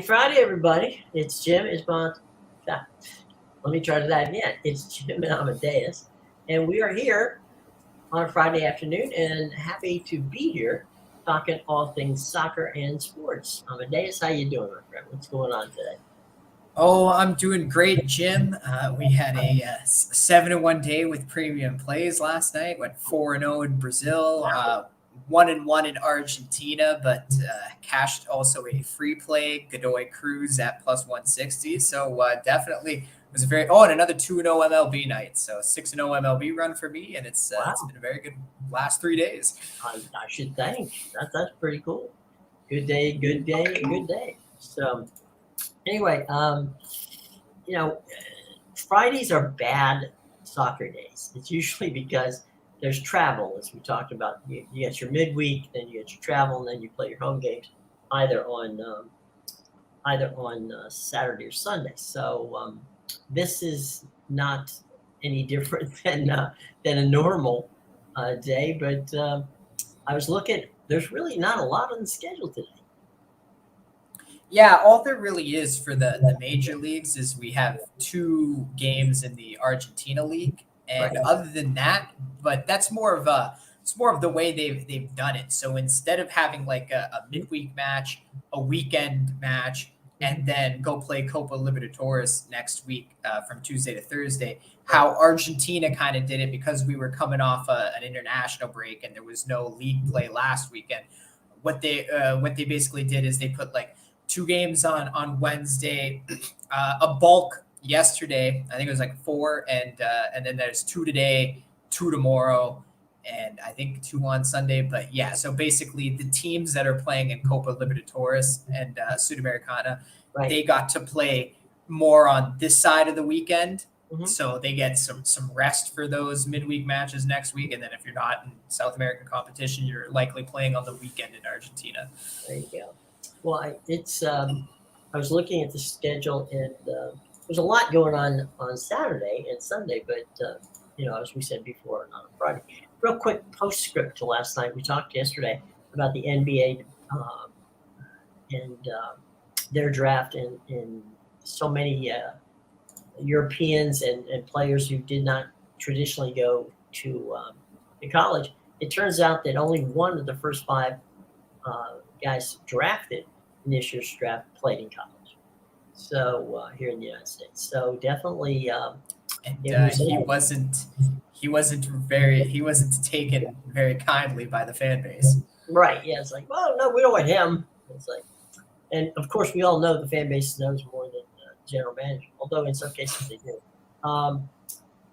Friday, everybody. It's Jim. Let me try that again. It's Jim and Amadeus, and we are here on a Friday afternoon and happy to be here talking all things soccer and sports. Amadeus, how you doing, my friend? What's going on today? Oh, I'm doing great, Jim. We had a 7-1 day with premium plays last night. Went 4-0 in Brazil, 1-1 in Argentina, but cashed also a free play, Godoy Cruz at plus 160. So definitely was a very and another 2-0 MLB night. So 6-0 MLB run for me, and it's been a very good last 3 days. I should think that's pretty cool. Good day, good day, good day. So anyway, you know, Fridays are bad soccer days. It's usually because there's travel, as we talked about. You get your midweek, then you get your travel, and then you play your home games either on Saturday or Sunday. So this is not any different than a normal day. But I was looking. There's really not a lot on the schedule today. Yeah, all there really is for the major leagues is we have two games in the Argentina League, and Right. other than that, but that's it's more of the way they've done it. So instead of having like a midweek match, a weekend match, and then go play Copa Libertadores next week from Tuesday to Thursday, how Argentina kind of did it because we were coming off an international break and there was no league play last weekend. What they basically did is they put like two games on Wednesday, a bulk yesterday. I think it was like four, and then there's two today, two tomorrow, and I think two on Sunday. But yeah, so basically the teams that are playing in Copa Libertadores and Sudamericana, Right. they got to play more on this side of the weekend. Mhm. So they get some rest for those midweek matches next week, and then if you're not in South American competition, you're likely playing on the weekend in Argentina. There you go. Well, I was looking at the schedule, and there's a lot going on Saturday and Sunday, but as we said before, not on Friday. Real quick postscript to last night. We talked yesterday about the NBA and their draft, and so many Europeans and players who did not traditionally go to college. It turns out that only one of the first five guys drafted in this year's draft played in college. So here in the United States, so definitely, And he wasn't taken very kindly by the fan base. right. Yeah, it's like, well, no, we don't want him. It's like, and of course, we all know the fan base knows more than general manager, although in some cases they do.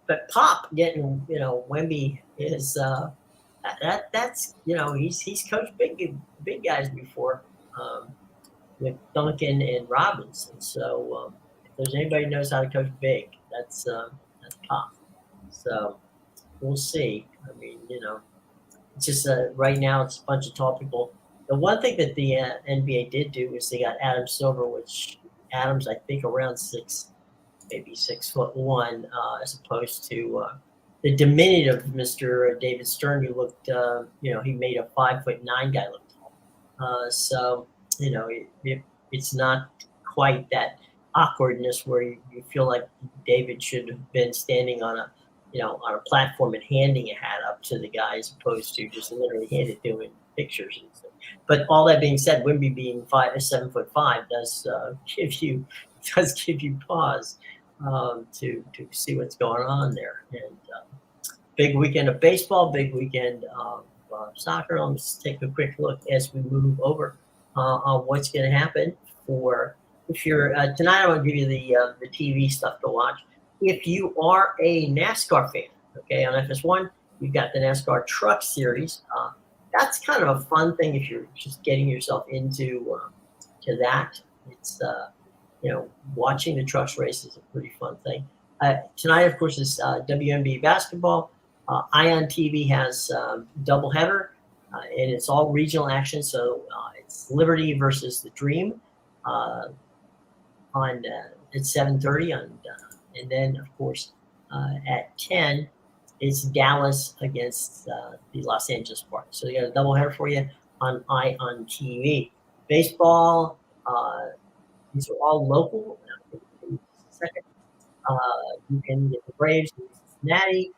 But Pop getting Wemby is that's he's coached big guys before with Duncan and Robinson. So if there's anybody who knows how to coach big, that's Pop. So we'll see. I mean, it's just right now it's a bunch of tall people. The one thing that the NBA did do is they got Adam Silver, which Adam's I think around maybe 6'1", as opposed to the diminutive Mr. David Stern, who looked, he made a 5'9" guy look tall. So it's not quite that awkwardness where you feel like David should have been standing on a platform and handing a hat up to the guy as opposed to just literally hand it to him in pictures and stuff. But all that being said, Wemby being 7'5" does give you pause to see what's going on there. And big weekend of baseball, big weekend of soccer. Let's take a quick look as we move over on what's going to happen for. If you're tonight, I want to give you the TV stuff to watch. If you are a NASCAR fan, okay, on FS1, you've got the NASCAR Truck Series. That's kind of a fun thing if you're just getting yourself into to that. It's watching the trucks race is a pretty fun thing. Tonight, of course, is WNBA basketball. Ion TV has doubleheader, and it's all regional action. So it's Liberty versus the Dream on at 7:30 on, and then of course at 10 it's Dallas against the Los Angeles Sparks. So you got a doubleheader for you on Ion TV. Baseball. These are all local. Second, you can get the Braves in Cincinnati,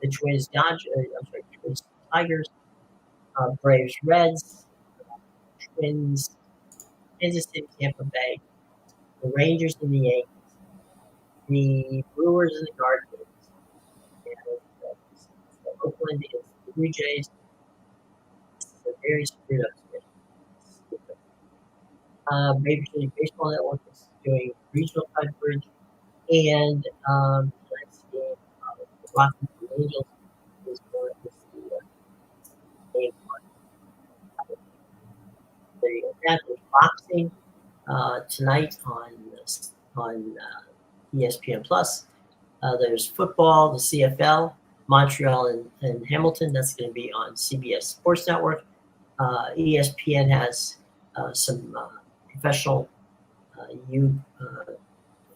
the Twins Twins Tigers, Braves Reds, Twins, Kansas City Tampa Bay, the Rangers and the Yankees, the Brewers and the Guardians, and Oakland against the Blue Jays. This is a very screwed up schedule. Major League Baseball Network is doing regional coverage, and let's see, the Washington Angels is going to see the game on. There you go. That is boxing tonight on ESPN Plus. There's football, the CFL, Montreal and Hamilton. That's going to be on CBS Sports Network. ESPN has some professional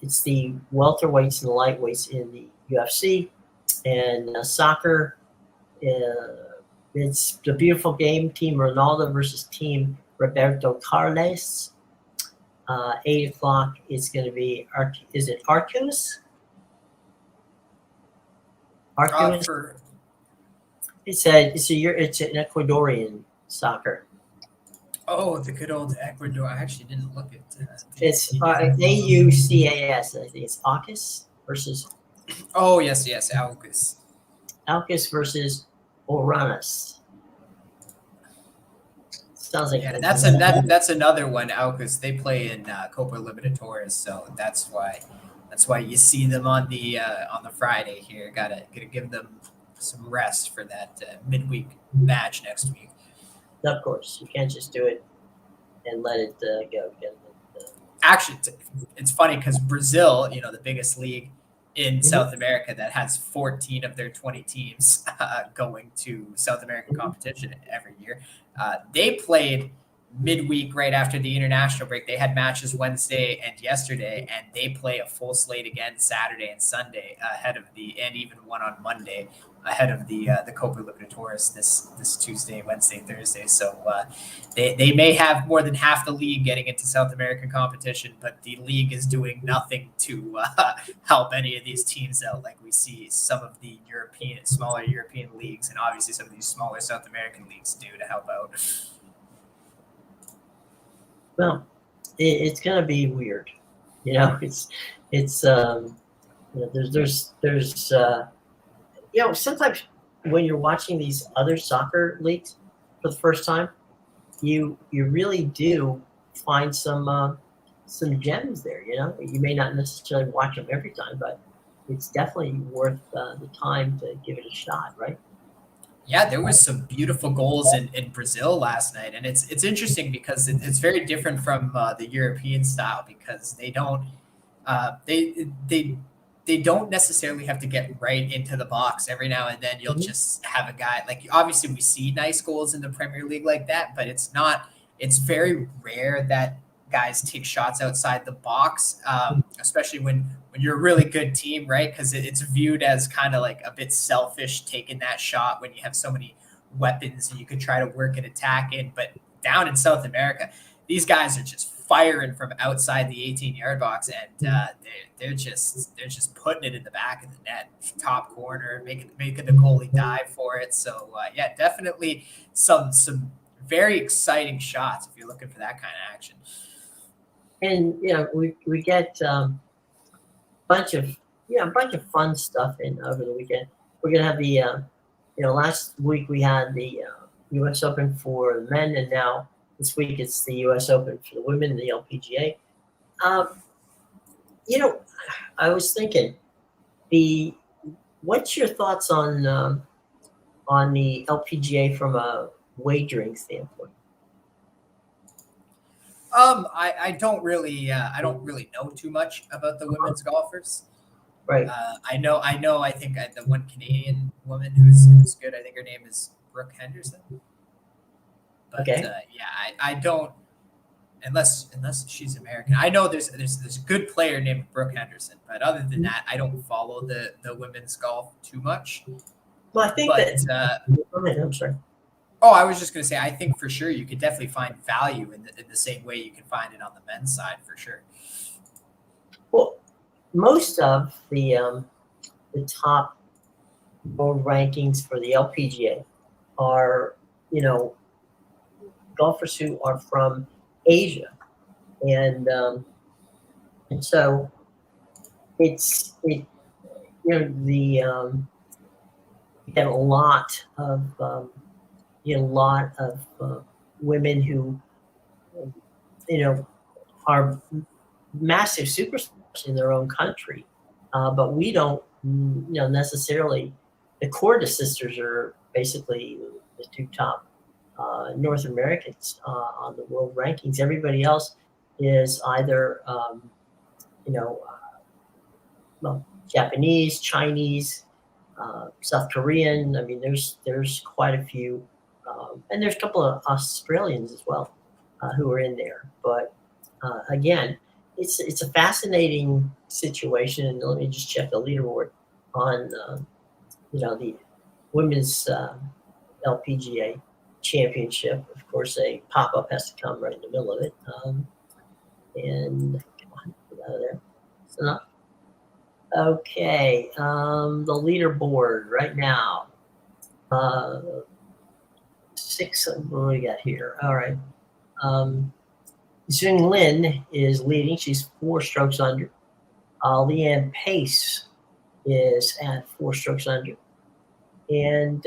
it's the welterweights and the lightweights in the UFC, and soccer. It's the beautiful game. Team Ronaldo versus Team Roberto Carlos. 8 o'clock. It's going to be is it Arcus? Arcus. It's an Ecuadorian soccer. Oh, the good old Ecuador. I actually didn't look at it's AUCAS. I think it's Aucus versus. Oh, yes, Aucus. Aucus versus Oranas. Sounds like that's another one. Aucus. They play in Copa Libertadores, so that's why you see them on the Friday here. Gotta give them some rest for that midweek match next week. Of course, you can't just do it and let it go. Actually, it's funny because Brazil, the biggest league in South America that has 14 of their 20 teams going to South American competition every year. They played midweek right after the international break. They had matches Wednesday and yesterday, and they play a full slate again Saturday and Sunday and even one on Monday ahead of the Copa Libertadores this Tuesday, Wednesday, Thursday. So they may have more than half the league getting into South American competition, but the league is doing nothing to help any of these teams out, like we see some of the smaller European leagues, and obviously some of these smaller South American leagues do to help out. Well, it's gonna be weird, It's there's sometimes when you're watching these other soccer leagues for the first time, you really do find some gems there. You may not necessarily watch them every time, but it's definitely worth the time to give it a shot, right? Yeah, there was some beautiful goals in Brazil last night, and it's interesting because it's very different from the European style, because they don't they don't necessarily have to get right into the box. Every now and then you'll just have a guy, like, obviously we see nice goals in the Premier League like that, but it's very rare that guys take shots outside the box, especially when you're a really good team, right? Because it's viewed as kind of like a bit selfish taking that shot when you have so many weapons and you could try to work an attack in. But down in South America, these guys are just firing from outside the 18-yard box, and they're just putting it in the back of the net, top corner, making the goalie dive for it. So yeah, definitely some very exciting shots if you're looking for that kind of action. And we get a bunch of fun stuff in over the weekend. We're gonna have the last week we had the U.S. Open for the men, and now this week it's the U.S. Open for the women, the LPGA. I was thinking, what's your thoughts on the LPGA from a wagering standpoint? I don't really know too much about the women's golfers. Right. I know. I think the one Canadian woman who's good. I think her name is Brooke Henderson. But, okay. I don't, unless she's American. I know there's a good player named Brooke Henderson, but other than that, I don't follow the women's golf too much. Well, I think I'm sorry. Oh, I was just going to say, I think for sure you could definitely find value in the same way you can find it on the men's side for sure. Well, most of the top world rankings for the LPGA are, golfers who are from Asia, and so you have a lot of women who are massive superstars in their own country, but we don't necessarily. The Corda sisters are basically the two top North Americans on the world rankings. Everybody else is either well, Japanese, Chinese, South Korean. I mean, there's quite a few, and there's a couple of Australians as well who are in there. But again, it's a fascinating situation. And let me just check the leaderboard on the women's LPGA championship. Of course, a pop up has to come right in the middle of it, and come on, get out of there. It's enough. Okay, the leaderboard right now. 6. What do we got here? All right. Jing Lin is leading. She's 4 strokes under. Leanne Pace is at 4 strokes under. And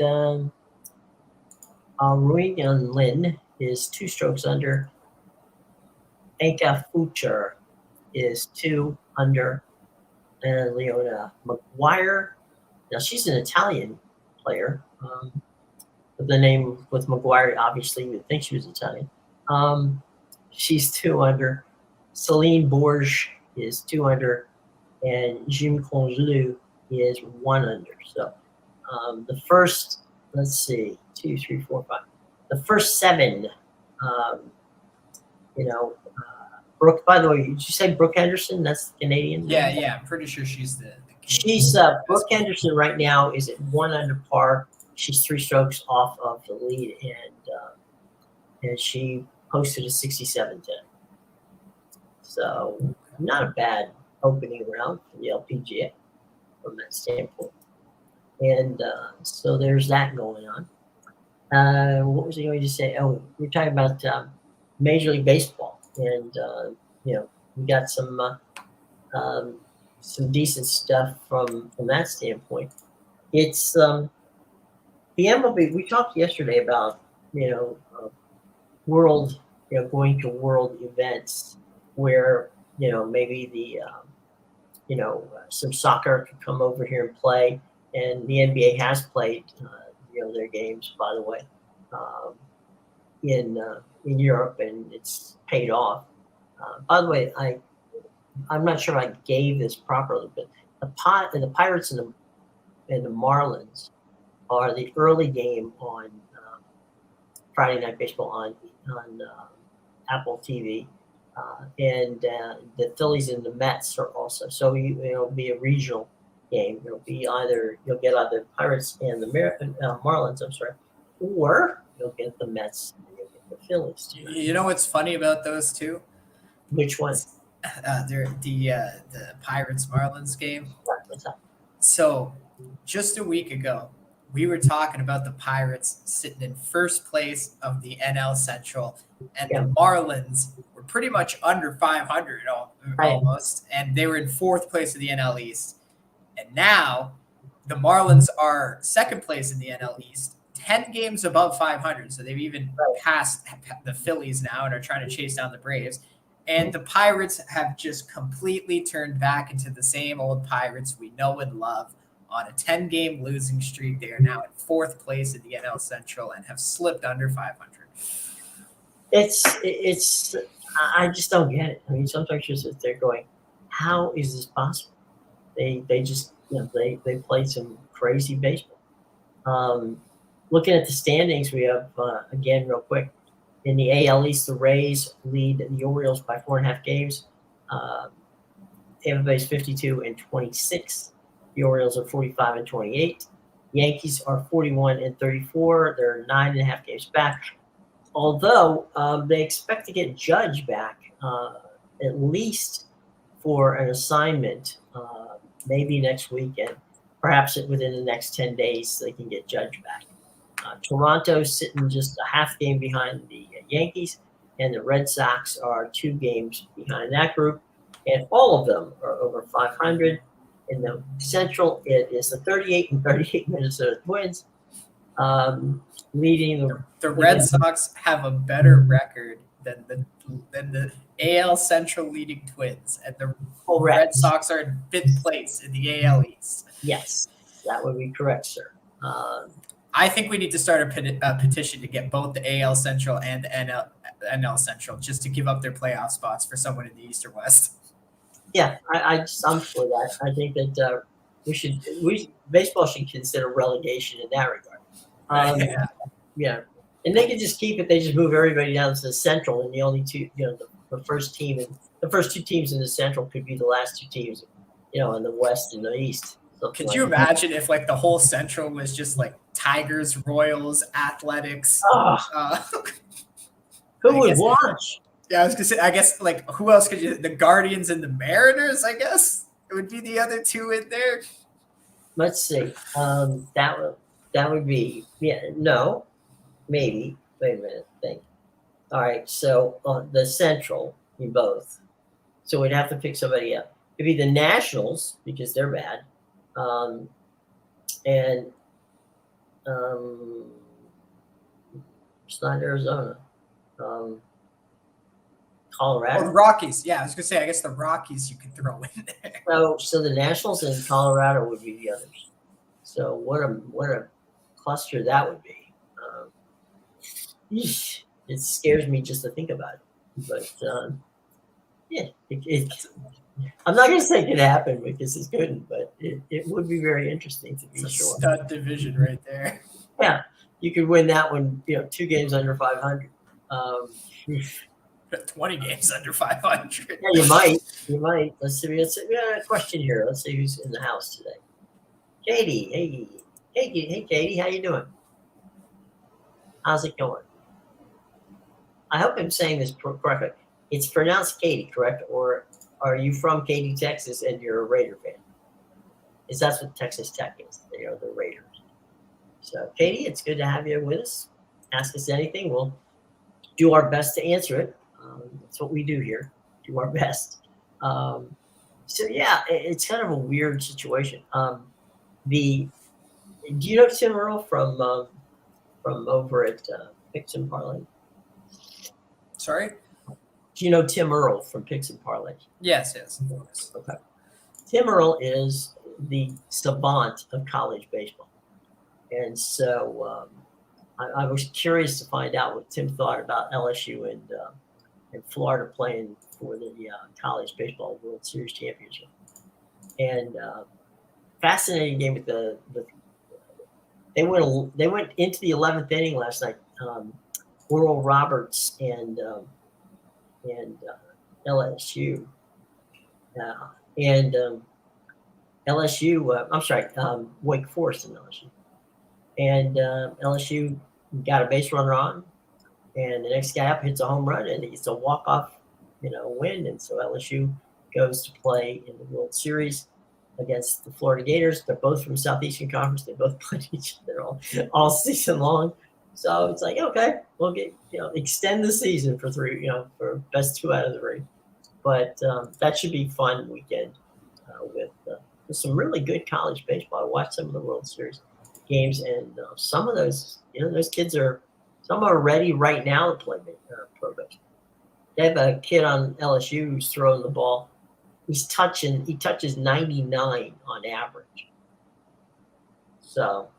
Ruiyun Lin is 2 strokes under. Anka Fucher is 2 under. And Leona McGuire. Now, she's an Italian player. The name with McGuire, obviously, you would think she was Italian. She's 2 under. Celine Borge is 2 under. And Jim Congelou is 1 under. So the first, let's see, 2, 3, 4, 5. The first 7, Brooke, by the way, did you say Brooke Henderson? That's the Canadian? Yeah, I'm pretty sure she's the She's Brooke Henderson right now is at 1 under par. She's 3 strokes off of the lead, and she posted a 67-10. So not a bad opening round for the LPGA from that standpoint. And so there's that going on. What was I going to say? Oh, we're talking about Major League Baseball, and we got some decent stuff from that standpoint. It's the MLB. We talked yesterday about world, going to world events where maybe the some soccer could come over here and play, and the NBA has played their games, by the way, in Europe, and it's paid off. By the way, I'm not sure I gave this properly, but the Pirates and the Marlins are the early game on Friday Night Baseball on Apple TV, and the Phillies and the Mets are also. So it'll be a regional game. It'll be you'll get either Pirates and the Marlins. I'm sorry, or you'll get the Mets and you'll get the Phillies too. You know what's funny about those two? Which one? They're the Pirates Marlins game. What's up? So just a week ago, we were talking about the Pirates sitting in first place of the NL Central, and the Marlins were pretty much under 500 almost, and they were in 4th place of the NL East. And now the Marlins are 2nd place in the NL East, 10 games above 500. So they've even passed the Phillies now and are trying to chase down the Braves. And the Pirates have just completely turned back into the same old Pirates we know and love. On a 10-game losing streak, they are now at 4th place in the NL Central and have slipped under 500. It's I just don't get it. I mean, sometimes you sit there going, how is this possible? They just they played some crazy baseball. Looking at the standings, we have again real quick in the AL East, the Rays lead the Orioles by 4.5 games. Tampa Bay's 52-26. The Orioles are 45-28. Yankees are 41-34. They're 9.5 games back. Although they expect to get Judge back at least for an assignment, maybe next weekend. Perhaps within the next 10 days, they can get Judge back. Toronto's sitting just a half game behind the Yankees, and the Red Sox are 2 games behind that group, and all of them are over 500. In the Central, it is the 38-38 Minnesota Twins, leading the Red Sox have a better record than the AL Central leading Twins, and the Red Sox are in 5th place in the AL East. Yes, that would be correct, sir. I think we need to start a petition to get both the AL Central and the NL Central, just to give up their playoff spots for someone in the East or West. Yeah, I'm for that. I think that baseball should consider relegation in that regard. Yeah, and they can just keep it. They just move everybody down to the Central, and the only two, the first team and the first 2 teams in the Central could be the last 2 teams, in the West and the East. Could you imagine if the whole Central was just Tigers, Royals, Athletics? Who would watch? Yeah, I was gonna say. I guess who else could you? The Guardians and the Mariners. I guess it would be the other 2 in there. Let's see. That would be no, maybe. Wait a minute. Think. All right. So the Central, in both. So we'd have to pick somebody up. It'd be the Nationals because they're bad. And it's not Arizona. Colorado. Oh, the Rockies. Yeah, I was gonna say. I guess the Rockies you could throw in there. So the Nationals and Colorado would be the others. So what a cluster that would be. It scares me just to think about it. But yeah, I'm not going to say it could happen because it couldn't, but it would be very interesting to be it's a sure. Stud division right there. Yeah, you could win that one. 2 games under 500. 20 games under 500. Yeah, you might. Let's see. We got a question here. Let's see who's in the house today. Katie, hey, Katie, how you doing? How's it going? I hope I'm saying this correctly. It's pronounced Katie, correct? Or are you from Katy, Texas, and you're a Raider fan? Is that's what Texas Tech is? They are the Raiders. So, Katie, it's good to have you with us. Ask us anything. We'll do our best to answer it. That's what we do here. Do our best. So yeah, it's kind of a weird situation. Do you know Tim Earl from over at Picks and Parlay? Sorry? Do you know Tim Earl from Picks and Parlay? Yes. Okay. Tim Earl is the savant of college baseball. And so I was curious to find out what Tim thought about LSU and Florida playing for the College Baseball World Series Championship. And fascinating game with they went into the 11th inning last night. Oral Roberts and LSU. LSU, I'm sorry, Wake Forest and LSU. And LSU got a base runner on, and the next guy up hits a home run, and it's a walk-off, win. And so LSU goes to play in the World Series against the Florida Gators. They're both from Southeastern Conference. They both played each other all season long. So it's like, okay, we'll get, extend the season for 3, for best 2 out of 3. But that should be fun weekend with some really good college baseball. I watched some of the World Series games, and some of those, those kids some are ready right now to play pro baseball. They have a kid on LSU who's throwing the ball. He touches 99 on average. So,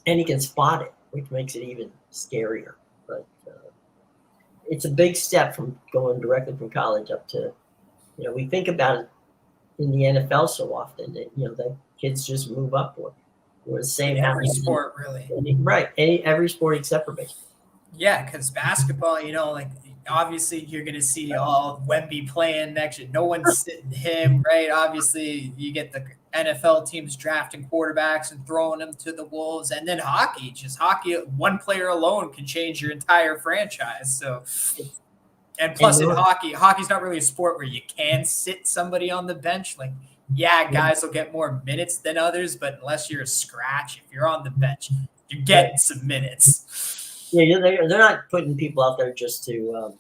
and he can spot it, which makes it even scarier. But it's a big step from going directly from college up to, we think about it in the NFL so often that, that kids just move upward. Or the same every sport, really. Right. Every sport except for baseball. Yeah, because basketball, obviously you're going to see all Wemby playing next year. No one's sitting him, right? Obviously, you get the NFL teams drafting quarterbacks and throwing them to the wolves, and then hockey. One player alone can change your entire franchise. So, and plus in hockey's not really a sport where you can sit somebody on the bench. Like, yeah, guys will get more minutes than others, but unless you're a scratch, if you're on the bench, you're getting some minutes. Yeah, they're not putting people out there just to,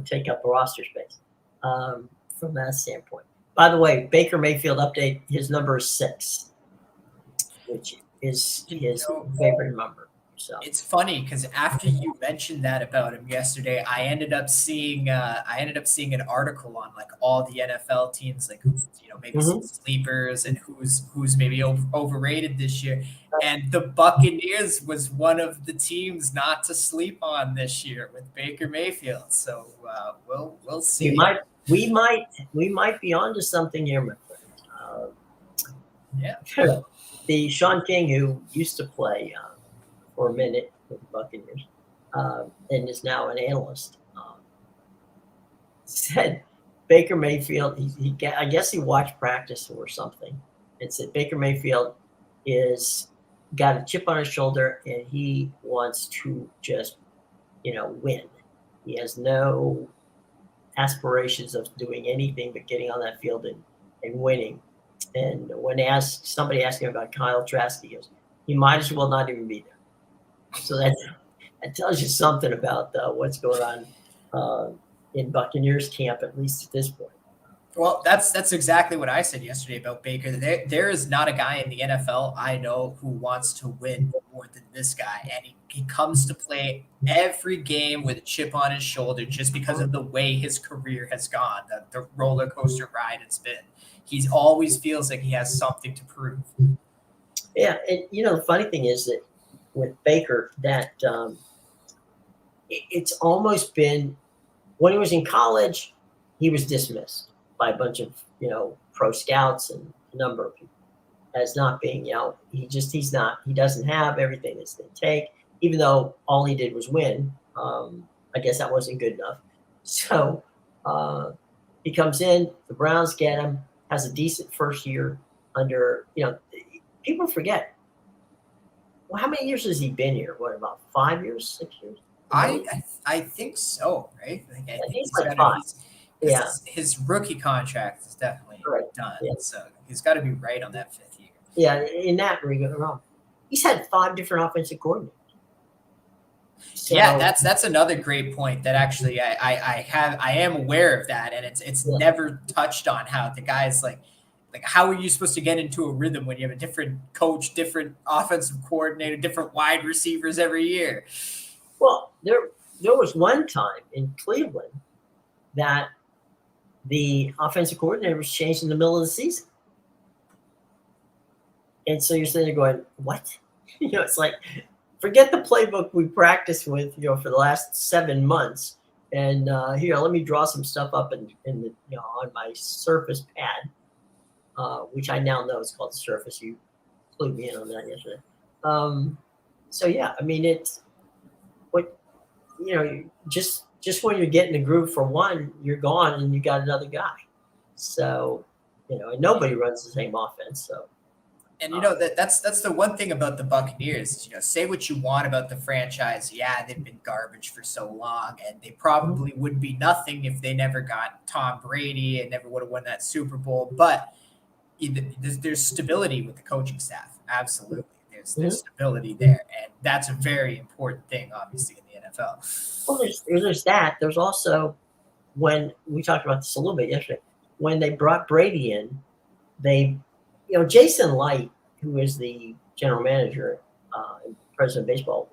take up roster space from that standpoint. By the way, Baker Mayfield update, his number is 6, which is his favorite number. So it's funny because after you mentioned that about him yesterday, I ended up seeing an article on like all the NFL teams, like maybe some sleepers and who's maybe overrated this year. And the Buccaneers was one of the teams not to sleep on this year with Baker Mayfield. So we'll see. We might be onto something here, my friend. Yeah. The Sean King, who used to play for a minute with the Buccaneers, and is now an analyst, said Baker Mayfield, I guess he watched practice or something, and said Baker Mayfield is got a chip on his shoulder and he wants to just, win. He has no aspirations of doing anything but getting on that field and winning. And when somebody asked him about Kyle Trask, he goes, he might as well not even be there. So that tells you something about what's going on in Buccaneers camp, at least at this point. Well, that's exactly what I said yesterday about Baker. There is not a guy in the NFL I know who wants to win more than this guy, and he comes to play every game with a chip on his shoulder just because of the way his career has gone, the roller coaster ride it's been. He always feels like he has something to prove. Yeah, and the funny thing is that with Baker, that it's almost been, when he was in college, he was dismissed by a bunch of pro scouts and a number of people as not being he doesn't have everything that's going to take, even though all he did was win. I guess that wasn't good enough. So he comes in, the Browns get him, has a decent first year under, people forget. Well, how many years has he been here? What, about 5 years, 6 years? I think so, right? I think he's like 5. Yeah, his rookie contract is definitely done. Yeah. So he's got to be right on that 5th year. Yeah, in that regard, he's had 5 different offensive coordinators. So, yeah, that's another great point. That actually I am aware of that, and it's never touched on how the guys like how are you supposed to get into a rhythm when you have a different coach, different offensive coordinator, different wide receivers every year? Well, there was one time in Cleveland that the offensive coordinator was changed in the middle of the season. And so you're sitting there going, what? It's like, forget the playbook we practiced with, for the last 7 months. And here, let me draw some stuff up in the, on my Surface pad, which I now know is called the Surface. You clued me in on that yesterday. So yeah, I mean, it's what, just when you're getting the groove for one, you're gone and you got another guy. So, and nobody runs the same offense. So, and that's the one thing about the Buccaneers. Say what you want about the franchise. Yeah, they've been garbage for so long, and they probably would be nothing if they never got Tom Brady and never would have won that Super Bowl. But there's stability with the coaching staff. Absolutely, there's stability there, and that's a very important thing, obviously, in the NFL. Well, there's that. There's also, when we talked about this a little bit yesterday, when they brought Brady in, Jason Light, who is the general manager and president of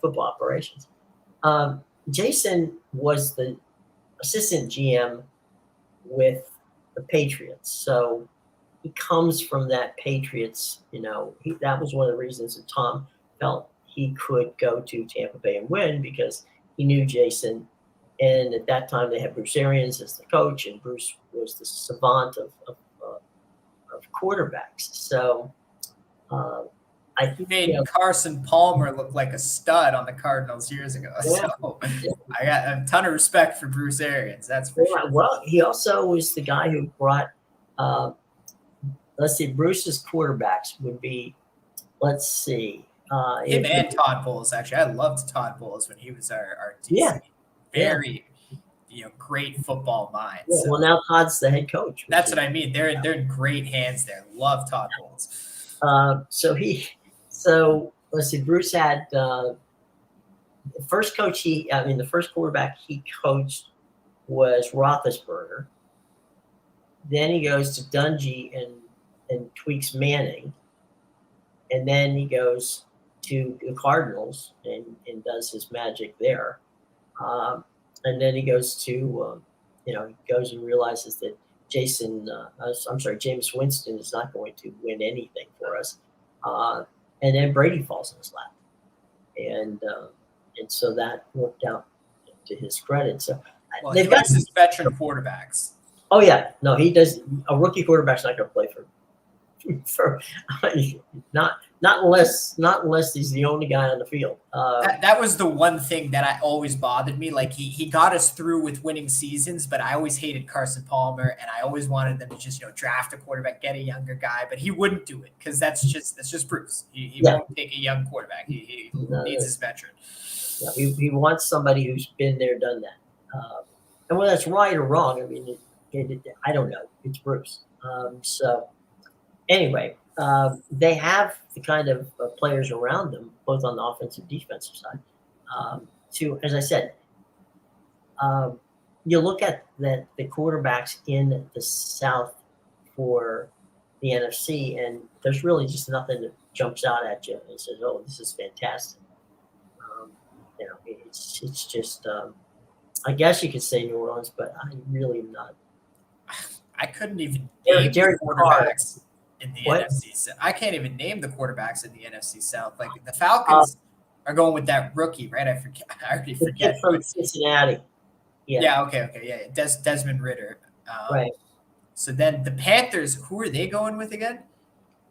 football operations, Jason was the assistant GM with the Patriots. So he comes from that Patriots, that was one of the reasons that Tom felt he could go to Tampa Bay and win, because he knew Jason. And at that time, they had Bruce Arians as the coach, and Bruce was the savant of quarterbacks. So I He think made Carson Palmer look like a stud on the Cardinals years ago. Yeah. So I got a ton of respect for Bruce Arians. That's for sure. Well, he also was the guy who brought. Let's see, Bruce's quarterbacks would be. Let's see. Him and Todd Bowles, actually. I loved Todd Bowles when he was our DC. Yeah. Very, great football mind. Yeah, So well, now Todd's the head coach. that's what I mean. They're in great hands there. Love Todd Bowles. So let's see. Bruce had the first quarterback he coached was Roethlisberger. Then he goes to Dungy and tweaks Manning, and then he goes to the Cardinals and does his magic there. And then he goes to, he goes and realizes that Jameis Winston is not going to win anything for us. And then Brady falls in his lap. And so that worked out to his credit. So he likes his veteran quarterbacks. Oh, yeah. No, he does. A rookie quarterback's not going to play for not unless he's the only guy on the field. That was the one thing that always bothered me. Like he got us through with winning seasons, but I always hated Carson Palmer, and I always wanted them to just draft a quarterback, get a younger guy, but he wouldn't do it because that's just Bruce. He won't take a young quarterback. He needs his veteran. Yeah, he wants somebody who's been there, done that. And whether that's right or wrong, I mean, I don't know. It's Bruce. So anyway. They have the kind of players around them, both on the offensive and defensive side. As I said, you look at the quarterbacks in the South for the NFC, and there's really just nothing that jumps out at you and says, "Oh, this is fantastic." It's just. I guess you could say New Orleans, but I really am not. I couldn't even name Derek quarterbacks. In the NFC South. I can't even name the quarterbacks in the NFC South. Like the Falcons are going with that rookie, right? I already forget. From Cincinnati. Yeah. Okay. Yeah. Desmond Ridder. Right. So then the Panthers, who are they going with again?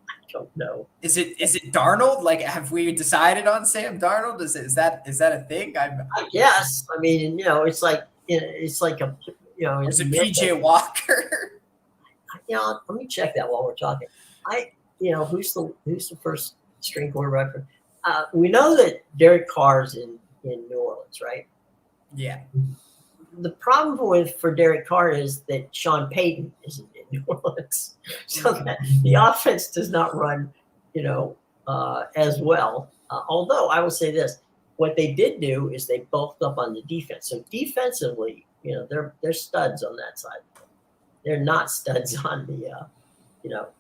I don't know. Is it Darnold? Like, have we decided on Sam Darnold? Is that a thing? I guess. I mean, it's like a Is it PJ Walker? Let me check that while we're talking. Who's the first string quarterback? We know that Derek Carr's in New Orleans, right? Yeah. The problem for Derek Carr is that Sean Payton isn't in New Orleans, so that the offense does not run, as well. Although I will say this: what they did do is they bulked up on the defense. So defensively, they're studs on that side. They're not studs on the,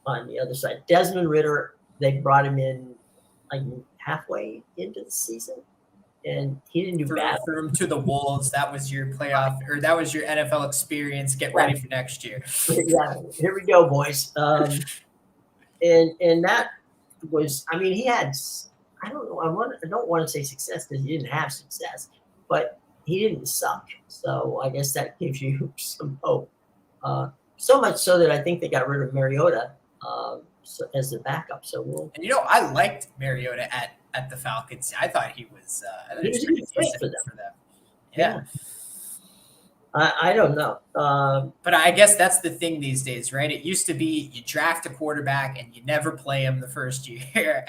on the other side. Desmond Ridder, they brought him in like halfway into the season, and he didn't do bad. Threw him to the Wolves. That was your playoff, or that was your NFL experience. Get ready for next year. Yeah, here we go, boys. And that was, I mean, he had, I don't know, I don't want to say success because he didn't have success, but he didn't suck. So I guess that gives you some hope. So much so that I think they got rid of Mariota as the backup. So I liked Mariota at the Falcons. I thought he was he was pretty decent for them. Yeah. I don't know. But I guess that's the thing these days, right? It used to be you draft a quarterback and you never play him the first year.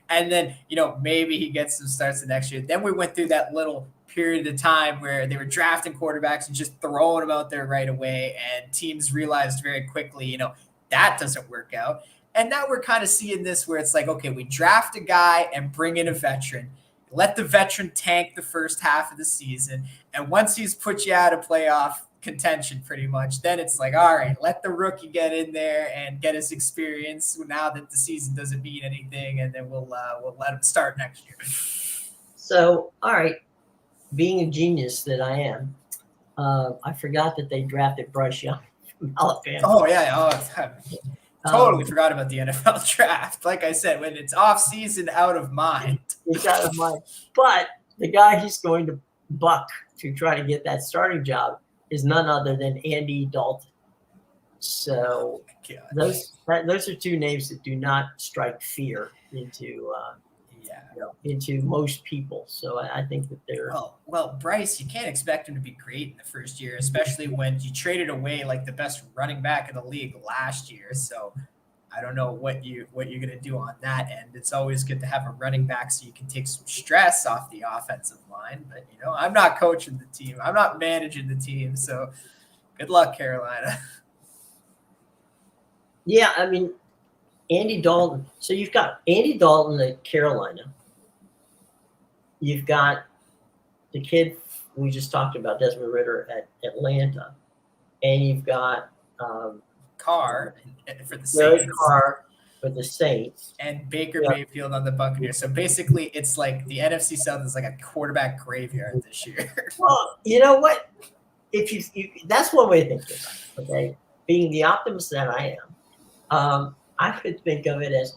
And then, maybe he gets some starts the next year. Then we went through that little period of time where they were drafting quarterbacks and just throwing them out there right away. And teams realized very quickly, that doesn't work out. And now we're kind of seeing this where it's like, okay, we draft a guy and bring in a veteran. Let the veteran tank the first half of the season. And once he's put you out of playoff contention pretty much, then it's like, all right, let the rookie get in there and get his experience now that the season doesn't mean anything. And then we'll let him start next year. So, all right. Being a genius that I am, I forgot that they drafted Bryce Young from Alabama. Oh, yeah. Totally forgot about the NFL draft. Like I said, when it's off season, out of mind. It's out of mind. But the guy he's going to buck to try to get that starting job is none other than Andy Dalton. So those are two names that do not strike fear into most people. So I think that they're well, Bryce, you can't expect him to be great in the first year, especially when you traded away like the best running back in the league last year. So I don't know what you're gonna do on that end. It's always good to have a running back so you can take some stress off the offensive line. But I'm not coaching the team. I'm not managing the team. So good luck, Carolina. Yeah, I mean, Andy Dalton. So you've got Andy Dalton at Carolina. You've got the kid we just talked about, Desmond Ridder at Atlanta, and you've got Carr for the Saints. Carr for the Saints, and Baker Mayfield on the Buccaneers. So basically, it's like the NFC South is like a quarterback graveyard this year. Well, you know what? If you that's one way to think about it. Okay, being the optimist that I am, I could think of it as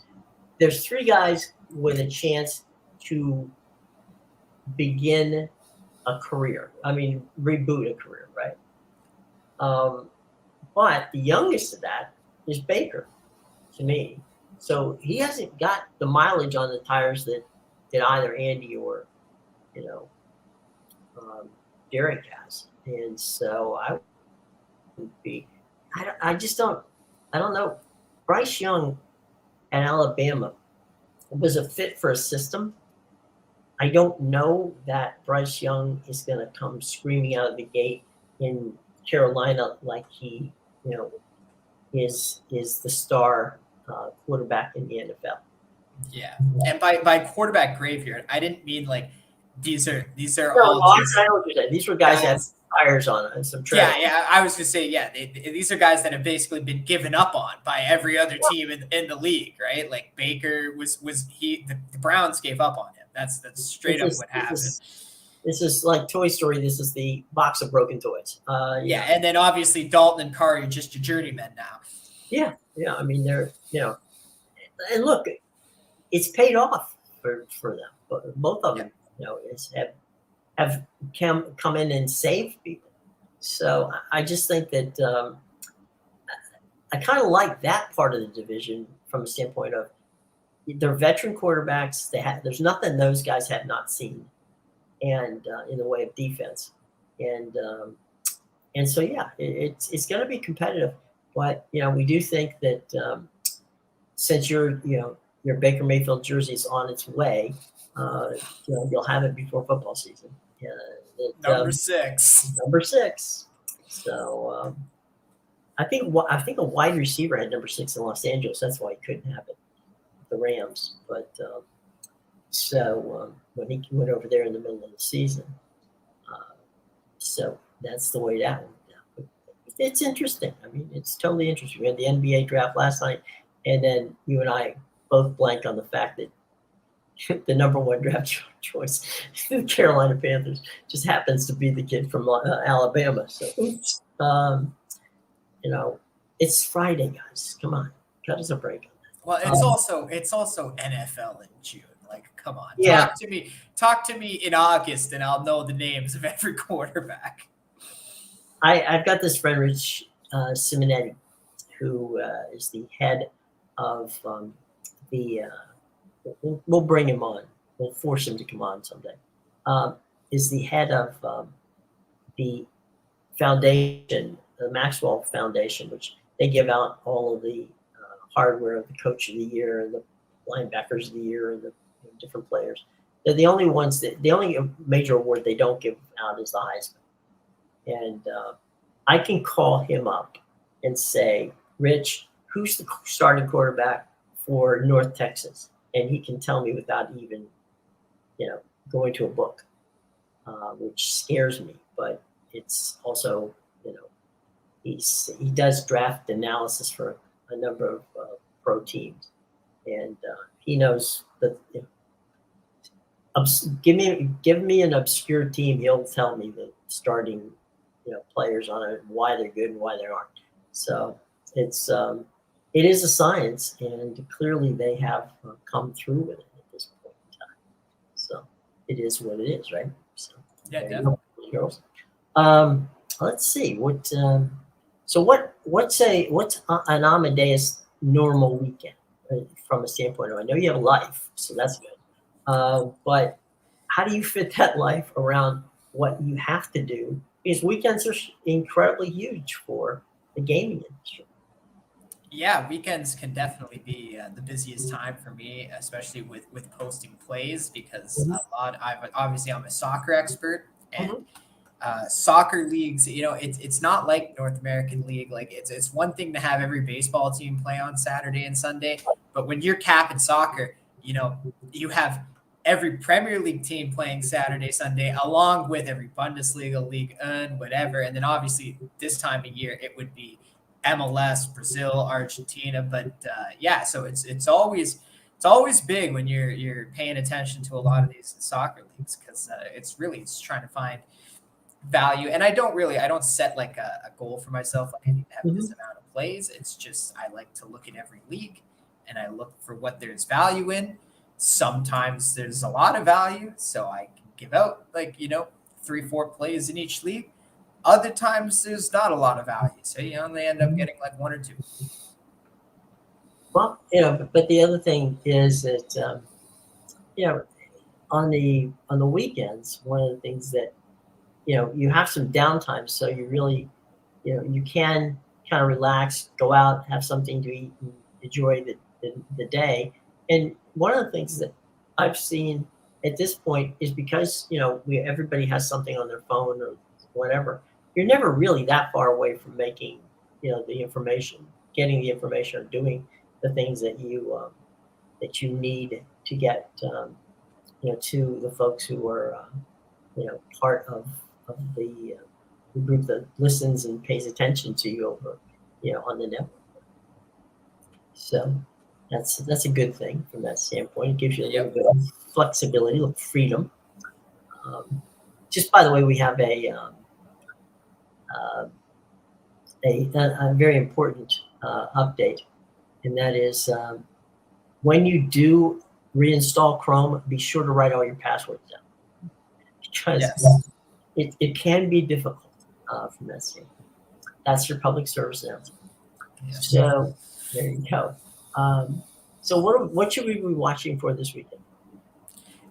there's three guys with a chance to begin a career. I mean, reboot a career, right? But the youngest of that is Baker, to me. So he hasn't got the mileage on the tires that either Andy or Derek has, and so I would be. I don't know. Bryce Young at Alabama was a fit for a system. I don't know that Bryce Young is going to come screaming out of the gate in Carolina like he, is the star quarterback in the NFL. Yeah, and by quarterback graveyard, I didn't mean like these are No, all. I know what you're saying. These were guys that had tires on and some trash. Yeah. I was gonna say, these are guys that have basically been given up on by every other team in the league, right? Like Baker the Browns gave up on him. That's straight up what happened. This is like Toy Story. This is the box of broken toys. And then obviously Dalton and Carr are just your journeymen now. Yeah. I mean, they're and look, it's paid off for them. But both of them, have come in and saved people. So I just think that I kind of like that part of the division from a standpoint of they're veteran quarterbacks. There's nothing those guys have not seen, and in the way of defense, and so it's going to be competitive. But we do think that since your Baker Mayfield jersey is on its way, you'll have it before football season. Number 6. Number 6. So I think a wide receiver had number 6 in Los Angeles. That's why he couldn't have it. The Rams, but when he went over there in the middle of the season, so that's the way that went down. It's interesting. I mean, it's totally interesting. We had the NBA draft last night, and then you and I both blanked on the fact that the number 1 draft choice, the Carolina Panthers, just happens to be the kid from Alabama. So, oops. It's Friday, guys. Come on, cut us a break. Well, it's also NFL in June. Like, come on. Yeah. Talk to me in August, and I'll know the names of every quarterback. I've got this friend, Rich Simonetti, who is the head of we'll bring him on. We'll force him to come on someday. Is the head of the foundation, the Maxwell Foundation, which they give out all of the hardware of the coach of the year and the linebackers of the year and the different players. They're the only ones the only major award they don't give out is the Heisman. And I can call him up and say, Rich, who's the starting quarterback for North Texas? And he can tell me without even, going to a book, which scares me. But it's also, he does draft analysis for a number of pro teams, and he knows that. Give me an obscure team. He'll tell me the starting, players on it, why they're good and why they aren't. So it is a science, and clearly they have come through with it at this point in time. So it is what it is, right? So yeah, definitely. Girls. Let's see what. So what's an Amadeus normal weekend? from a standpoint of, I know you have a life, so that's good. But how do you fit that life around what you have to do? Because weekends are incredibly huge for the gaming industry. Yeah, weekends can definitely be the busiest time for me, especially with posting plays because Mhm. a lot. I'm a soccer expert, and Mhm. soccer leagues. It's not like North American League. Like it's one thing to have every baseball team play on Saturday and Sunday, but when you're capping soccer, you have every Premier League team playing Saturday, Sunday, along with every Bundesliga, League and whatever. And then obviously this time of year it would be MLS, Brazil, Argentina. But yeah, so it's always big when you're paying attention to a lot of these soccer leagues because it's trying to find value. And I don't set like a goal for myself, like I need to have this Mhm. amount of plays. It's just I like to look at every league and I look for what there's value in. Sometimes there's a lot of value, so I can give out like 3 4 plays in each league. Other times there's not a lot of value, so you only end up getting like 1 or 2. Well, but the other thing is that you know on the weekends, one of the things that you have some downtime, so you really you can kind of relax, go out, have something to eat, and enjoy the day. And one of the things that I've seen at this point is because everybody has something on their phone or whatever. You're never really that far away from making the information, getting the information, or doing the things that you need to get to the folks who are part of the group that listens and pays attention to you over on the network. So that's a good thing from that standpoint. It gives you a little Yep. bit of flexibility, a little freedom. Um, just by the way, we have uh, a very important update, and that is when you do reinstall Chrome, be sure to write all your passwords down because Yes. it can be difficult from that standpoint. That's your public service announcement. Yes. So there you go. So what should we be watching for this weekend?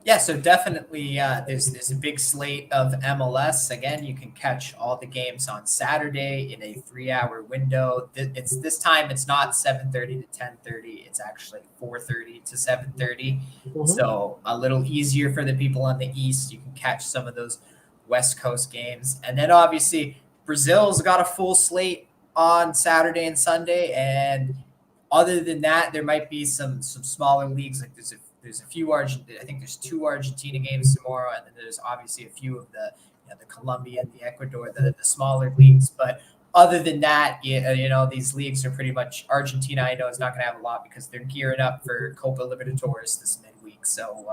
Yeah, so definitely there's a big slate of MLS. Again, you can catch all the games on Saturday in a 3-hour window. It's this time it's not 7:30 to 10:30. It's actually 4:30 to 7:30. Mhm. So a little easier for the people on the East. You can catch some of those West Coast games. And then obviously Brazil's got a full slate on Saturday and Sunday. And other than that, there might be some smaller leagues. Like there's a few I think there's 2 Argentina games tomorrow, and then there's obviously a few of the Colombia and the Ecuador, the smaller leagues. But other than that, these leagues are pretty much Argentina. I know is not going to have a lot because they're gearing up for Copa Libertadores this midweek. So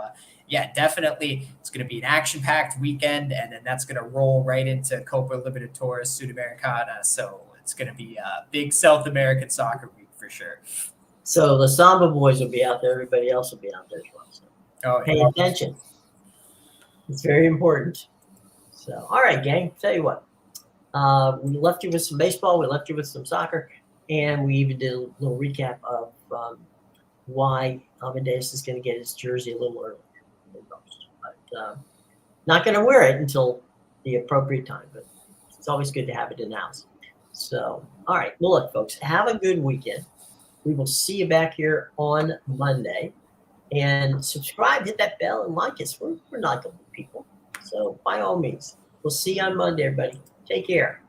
yeah, definitely it's going to be an action-packed weekend, and then that's going to roll right into Copa Libertadores Sudamericana. So it's going to be a big South American soccer week for sure. So the Samba boys will be out there. Everybody else will be out there as well. So Oh, pay yeah. attention. It's very important. So, all right, gang. Tell you what. We left you with some baseball. We left you with some soccer, and we even did a little recap of why Amadeus is going to get his jersey a little earlier than most. But not going to wear it until the appropriate time. But it's always good to have it in the house. So, all right. Well, look, folks, have a good weekend. We will see you back here on Monday. And subscribe, hit that bell, and like us. We're not going to be people. So by all means, we'll see you on Monday, everybody. Take care.